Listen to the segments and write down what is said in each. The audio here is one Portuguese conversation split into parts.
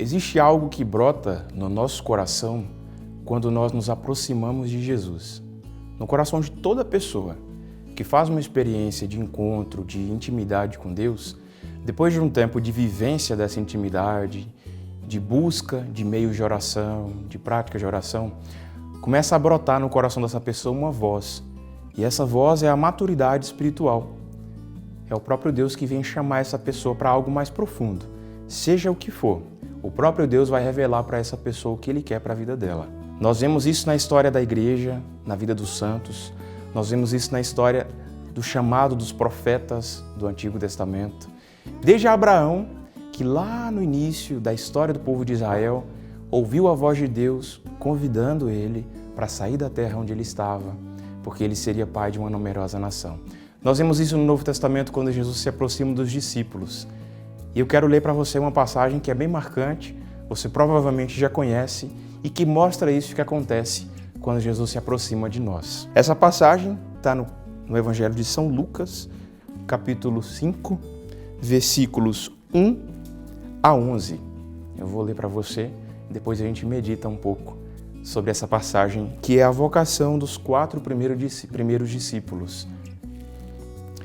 Existe algo que brota no nosso coração quando nós nos aproximamos de Jesus. No coração de toda pessoa que faz uma experiência de encontro, de intimidade com Deus, depois de um tempo de vivência dessa intimidade, de busca de meios de oração, de prática de oração, começa a brotar no coração dessa pessoa uma voz. E essa voz é a maturidade espiritual. É o próprio Deus que vem chamar essa pessoa para algo mais profundo. Seja o que for, o próprio Deus vai revelar para essa pessoa o que Ele quer para a vida dela. Nós vemos isso na história da igreja, na vida dos santos. Nós vemos isso na história do chamado dos profetas do Antigo Testamento. Desde Abraão, que lá no início da história do povo de Israel, ouviu a voz de Deus convidando ele para sair da terra onde ele estava, porque ele seria pai de uma numerosa nação. Nós vemos isso no Novo Testamento quando Jesus se aproxima dos discípulos. E eu quero ler para você uma passagem que é bem marcante, você provavelmente já conhece, e que mostra isso que acontece quando Jesus se aproxima de nós. Essa passagem está no Evangelho de São Lucas, capítulo 5, versículos 1 a 11. Eu vou ler para você, depois a gente medita um pouco sobre essa passagem, que é a vocação dos 4 primeiros discípulos.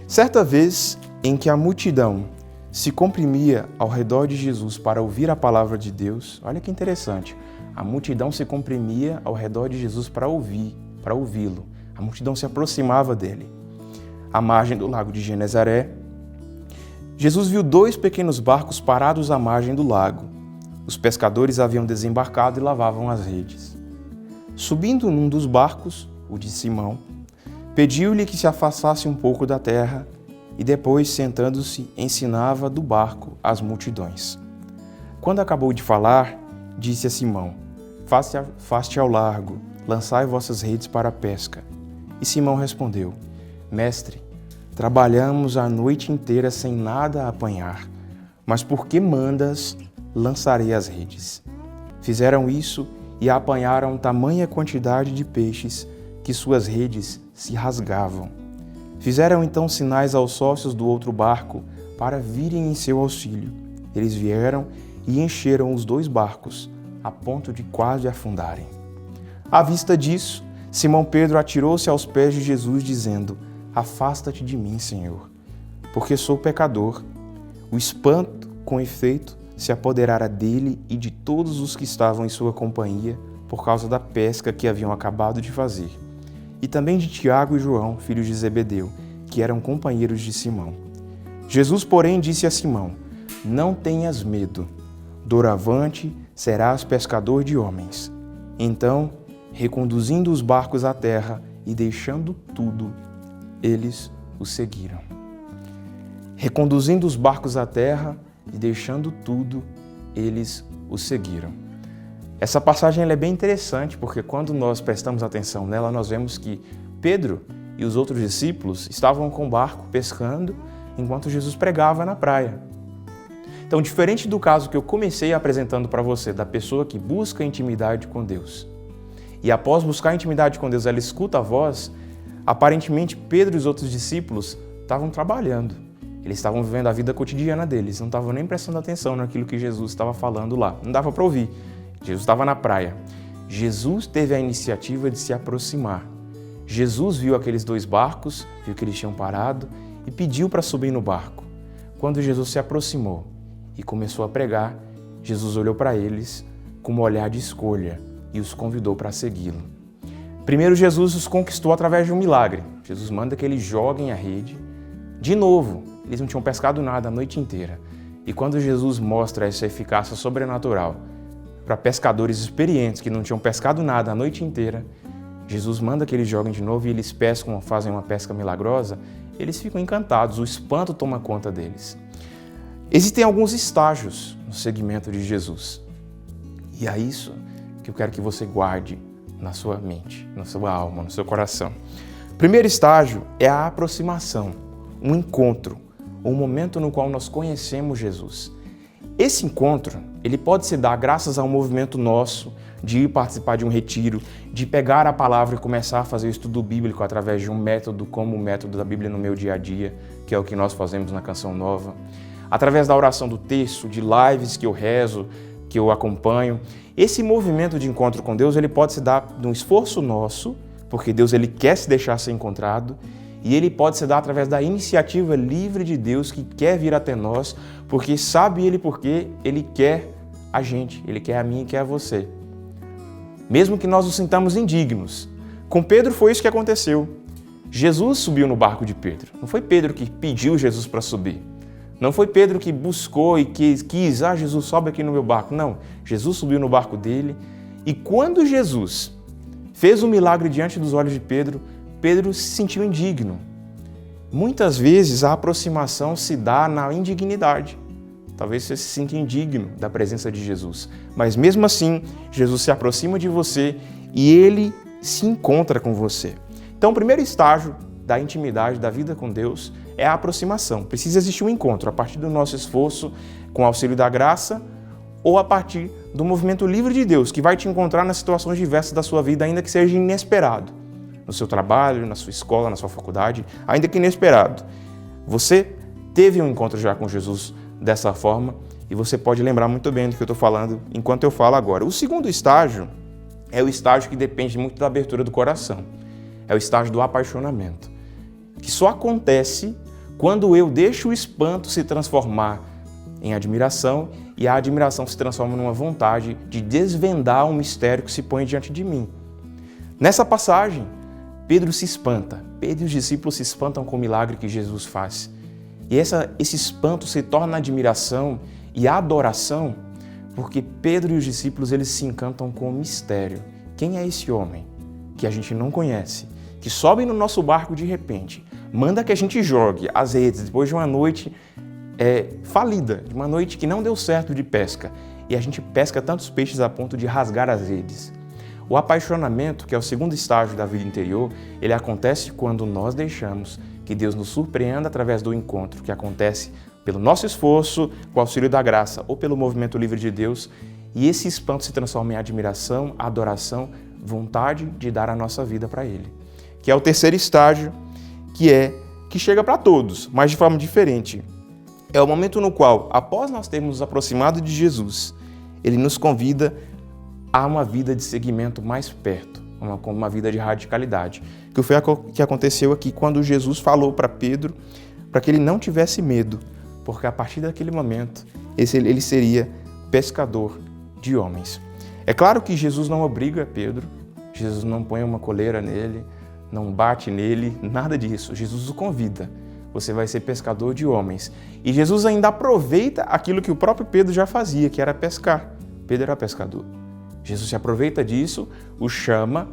Certa vez em que a multidão se comprimia ao redor de Jesus para ouvir a palavra de Deus, olha que interessante, a multidão se comprimia ao redor de Jesus para ouvi-lo. A multidão se aproximava dele. À margem do lago de Genezaré, Jesus viu 2 pequenos barcos parados à margem do lago. Os pescadores haviam desembarcado e lavavam as redes. Subindo num dos barcos, o de Simão, pediu-lhe que se afastasse um pouco da terra e depois, sentando-se, ensinava do barco as multidões. Quando acabou de falar, disse a Simão: Faste ao largo, lançai vossas redes para a pesca. E Simão respondeu: Mestre, trabalhamos a noite inteira sem nada a apanhar, mas por que mandas, lançarei as redes? Fizeram isso e apanharam tamanha quantidade de peixes que suas redes se rasgavam. Fizeram então sinais aos sócios do outro barco para virem em seu auxílio. Eles vieram e encheram os 2 barcos, a ponto de quase afundarem. À vista disso, Simão Pedro atirou-se aos pés de Jesus, dizendo: Afasta-te de mim, Senhor, porque sou pecador. O espanto, com efeito, se apoderara dele e de todos os que estavam em sua companhia por causa da pesca que haviam acabado de fazer. E também de Tiago e João, filhos de Zebedeu, que eram companheiros de Simão. Jesus, porém, disse a Simão: Não tenhas medo, doravante serás pescador de homens. Então, reconduzindo os barcos à terra e deixando tudo, eles o seguiram. Reconduzindo os barcos à terra e deixando tudo, eles o seguiram. Essa passagem ela é bem interessante, porque quando nós prestamos atenção nela, nós vemos que Pedro e os outros discípulos estavam com o barco pescando enquanto Jesus pregava na praia. Então, diferente do caso que eu comecei apresentando para você, da pessoa que busca intimidade com Deus, e após buscar intimidade com Deus, ela escuta a voz, aparentemente Pedro e os outros discípulos estavam trabalhando. Eles estavam vivendo a vida cotidiana deles, não estavam nem prestando atenção naquilo que Jesus estava falando lá. Não dava para ouvir. Jesus estava na praia. Jesus teve a iniciativa de se aproximar. Jesus viu aqueles 2 barcos, viu que eles tinham parado e pediu para subir no barco. Quando Jesus se aproximou e começou a pregar, Jesus olhou para eles com um olhar de escolha e os convidou para segui-lo. Primeiro, Jesus os conquistou através de um milagre. Jesus manda que eles joguem a rede. De novo, eles não tinham pescado nada a noite inteira. E quando Jesus mostra essa eficácia sobrenatural para pescadores experientes que não tinham pescado nada a noite inteira, Jesus manda que eles joguem de novo e eles pescam, fazem uma pesca milagrosa, eles ficam encantados, o espanto toma conta deles. Existem alguns estágios no seguimento de Jesus. E é isso que eu quero que você guarde na sua mente, na sua alma, no seu coração. O primeiro estágio é a aproximação, um encontro, um momento no qual nós conhecemos Jesus. Esse encontro, ele pode se dar graças a um movimento nosso de ir participar de um retiro, de pegar a palavra e começar a fazer o estudo bíblico através de um método como o método da Bíblia no meu dia a dia, que é o que nós fazemos na Canção Nova. Através da oração do texto, de lives que eu rezo, que eu acompanho. Esse movimento de encontro com Deus, ele pode se dar de um esforço nosso, porque Deus ele quer se deixar ser encontrado, e ele pode se dar através da iniciativa livre de Deus que quer vir até nós, porque sabe ele porque ele quer a gente, ele quer a mim e quer a você. Mesmo que nós nos sintamos indignos. Com Pedro foi isso que aconteceu. Jesus subiu no barco de Pedro. Não foi Pedro que pediu Jesus para subir. Não foi Pedro que buscou e quis, Jesus, sobe aqui no meu barco. Não, Jesus subiu no barco dele. E quando Jesus fez um milagre diante dos olhos de Pedro, Pedro se sentiu indigno. Muitas vezes a aproximação se dá na indignidade. Talvez você se sinta indigno da presença de Jesus. Mas mesmo assim, Jesus se aproxima de você e ele se encontra com você. Então, o primeiro estágio da intimidade, da vida com Deus, é a aproximação. Precisa existir um encontro a partir do nosso esforço, com o auxílio da graça, ou a partir do movimento livre de Deus, que vai te encontrar nas situações diversas da sua vida, ainda que seja inesperado. No seu trabalho, na sua escola, na sua faculdade, ainda que inesperado. Você teve um encontro já com Jesus dessa forma e você pode lembrar muito bem do que eu estou falando enquanto eu falo agora. O segundo estágio é o estágio que depende muito da abertura do coração. É o estágio do apaixonamento, que só acontece quando eu deixo o espanto se transformar em admiração e a admiração se transforma numa vontade de desvendar um mistério que se põe diante de mim. Nessa passagem, Pedro se espanta. Pedro e os discípulos se espantam com o milagre que Jesus faz. E esse espanto se torna admiração e adoração, porque Pedro e os discípulos eles se encantam com o mistério. Quem é esse homem que a gente não conhece, que sobe no nosso barco de repente, manda que a gente jogue as redes depois de uma noite falida, de uma noite que não deu certo de pesca, e a gente pesca tantos peixes a ponto de rasgar as redes. O apaixonamento, que é o segundo estágio da vida interior, ele acontece quando nós deixamos que Deus nos surpreenda através do encontro que acontece pelo nosso esforço, com o auxílio da graça ou pelo movimento livre de Deus, e esse espanto se transforma em admiração, adoração, vontade de dar a nossa vida para Ele. Que é o terceiro estágio, que chega para todos, mas de forma diferente. É o momento no qual, após nós termos nos aproximado de Jesus, Ele nos convida a uma vida de seguimento mais perto, uma vida de radicalidade, que foi o que aconteceu aqui quando Jesus falou para Pedro para que ele não tivesse medo, porque a partir daquele momento ele seria pescador de homens. É claro que Jesus não obriga Pedro, Jesus não põe uma coleira nele, não bate nele, nada disso. Jesus o convida. Você vai ser pescador de homens. E Jesus ainda aproveita aquilo que o próprio Pedro já fazia, que era pescar. Pedro era pescador. Jesus se aproveita disso, o chama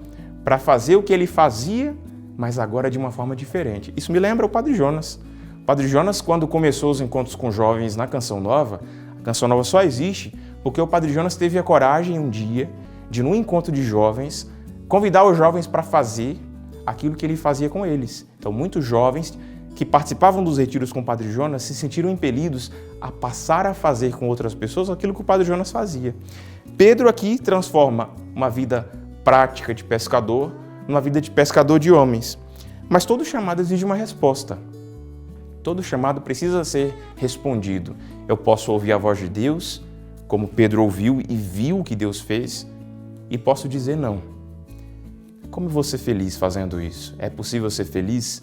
para fazer o que ele fazia, mas agora de uma forma diferente. Isso me lembra o Padre Jonas. O Padre Jonas, quando começou os encontros com jovens na Canção Nova, a Canção Nova só existe porque o Padre Jonas teve a coragem um dia de, num encontro de jovens, convidar os jovens para fazer aquilo que ele fazia com eles. Então, muitos jovens que participavam dos retiros com o Padre Jonas se sentiram impelidos a passar a fazer com outras pessoas aquilo que o Padre Jonas fazia. Pedro aqui transforma uma vida prática de pescador numa vida de pescador de homens. Mas todo chamado exige uma resposta. Todo chamado precisa ser respondido. Eu posso ouvir a voz de Deus, como Pedro ouviu e viu o que Deus fez, e posso dizer não. Como eu vou ser feliz fazendo isso? É possível ser feliz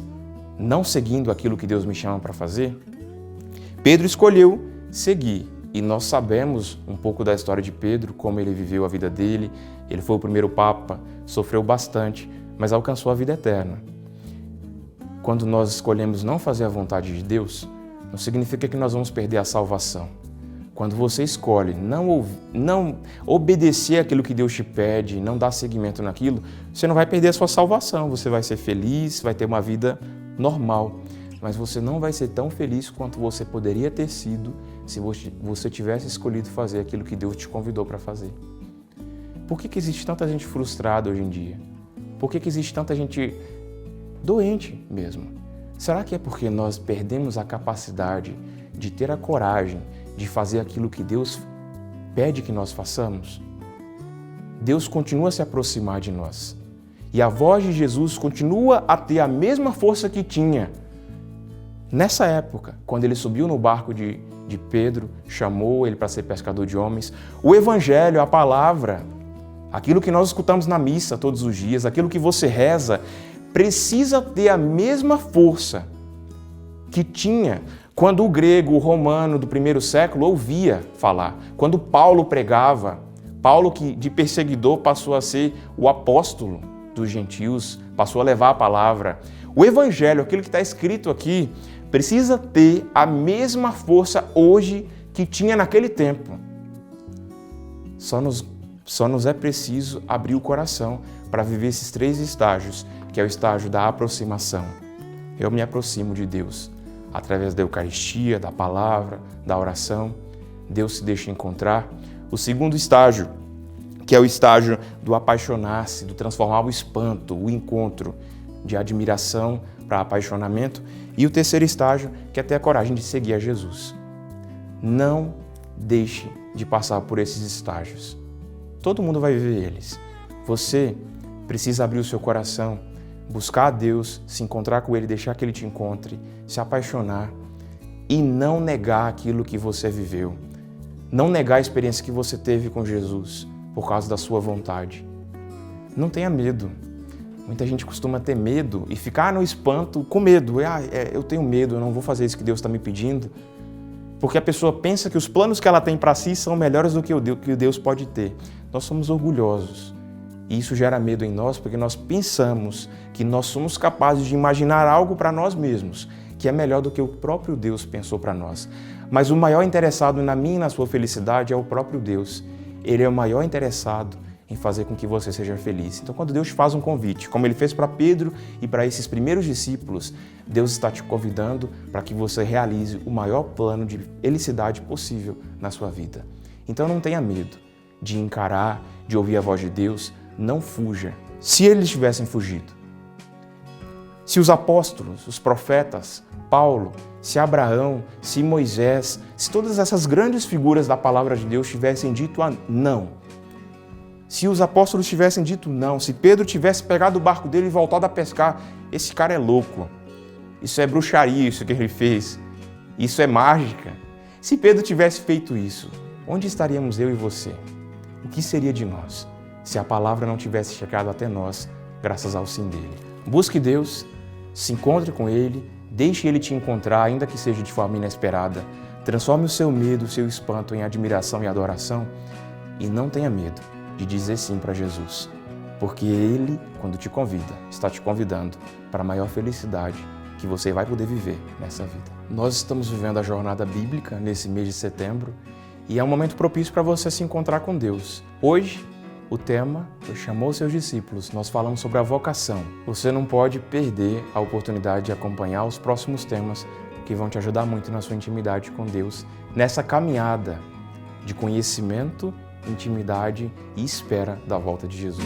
não seguindo aquilo que Deus me chama para fazer? Pedro escolheu seguir. E nós sabemos um pouco da história de Pedro, como ele viveu a vida dele. Ele foi o primeiro papa, sofreu bastante, mas alcançou a vida eterna. Quando nós escolhemos não fazer a vontade de Deus, não significa que nós vamos perder a salvação. Quando você escolhe não obedecer aquilo que Deus te pede, não dar seguimento naquilo, você não vai perder a sua salvação. Você vai ser feliz, vai ter uma vida normal. Mas você não vai ser tão feliz quanto você poderia ter sido se você tivesse escolhido fazer aquilo que Deus te convidou para fazer. Por que existe tanta gente frustrada hoje em dia? Por que existe tanta gente doente mesmo? Será que é porque nós perdemos a capacidade de ter a coragem de fazer aquilo que Deus pede que nós façamos? Deus continua a se aproximar de nós. E a voz de Jesus continua a ter a mesma força que tinha Nessa época, quando ele subiu no barco de Pedro, chamou ele para ser pescador de homens, o Evangelho, a palavra, aquilo que nós escutamos na missa todos os dias, aquilo que você reza, precisa ter a mesma força que tinha quando o grego, o romano do primeiro século ouvia falar, quando Paulo pregava. Paulo, que de perseguidor passou a ser o apóstolo dos gentios, passou a levar a palavra. O Evangelho, aquilo que está escrito aqui, precisa ter a mesma força hoje que tinha naquele tempo. Só nos é preciso abrir o coração para viver esses 3 estágios, que é o estágio da aproximação. Eu me aproximo de Deus através da Eucaristia, da palavra, da oração. Deus se deixa encontrar. O segundo estágio, que é o estágio do apaixonar-se, do transformar o espanto, o encontro, de admiração para apaixonamento. E o terceiro estágio, que é ter a coragem de seguir a Jesus. Não deixe de passar por esses estágios. Todo mundo vai viver eles. Você precisa abrir o seu coração, buscar a Deus, se encontrar com Ele, deixar que Ele te encontre, se apaixonar e não negar aquilo que você viveu. Não negar a experiência que você teve com Jesus por causa da sua vontade. Não tenha medo. Muita gente costuma ter medo e ficar no espanto com medo. Eu tenho medo, eu não vou fazer isso que Deus está me pedindo. Porque a pessoa pensa que os planos que ela tem para si são melhores do que o Deus pode ter. Nós somos orgulhosos. E isso gera medo em nós porque nós pensamos que nós somos capazes de imaginar algo para nós mesmos, que é melhor do que o próprio Deus pensou para nós. Mas o maior interessado na minha e na sua felicidade é o próprio Deus. Ele é o maior interessado em fazer com que você seja feliz. Então, quando Deus te faz um convite, como Ele fez para Pedro e para esses primeiros discípulos, Deus está te convidando para que você realize o maior plano de felicidade possível na sua vida. Então, não tenha medo de encarar, de ouvir a voz de Deus, não fuja. Se eles tivessem fugido, se os apóstolos, os profetas, Paulo, se Abraão, se Moisés, se todas essas grandes figuras da palavra de Deus tivessem dito não, se os apóstolos tivessem dito não, se Pedro tivesse pegado o barco dele e voltado a pescar, esse cara é louco, isso é bruxaria, isso que ele fez, isso é mágica. Se Pedro tivesse feito isso, onde estaríamos eu e você? O que seria de nós se a palavra não tivesse chegado até nós, graças ao sim dele? Busque Deus, se encontre com Ele, deixe Ele te encontrar, ainda que seja de forma inesperada. Transforme o seu medo, o seu espanto em admiração e adoração e não tenha medo de dizer sim para Jesus, porque Ele, quando te convida, está te convidando para a maior felicidade que você vai poder viver nessa vida. Nós estamos vivendo a jornada bíblica nesse mês de setembro e é um momento propício para você se encontrar com Deus. Hoje, o tema chamou seus discípulos, nós falamos sobre a vocação. Você não pode perder a oportunidade de acompanhar os próximos temas que vão te ajudar muito na sua intimidade com Deus, nessa caminhada de conhecimento, intimidade e espera da volta de Jesus.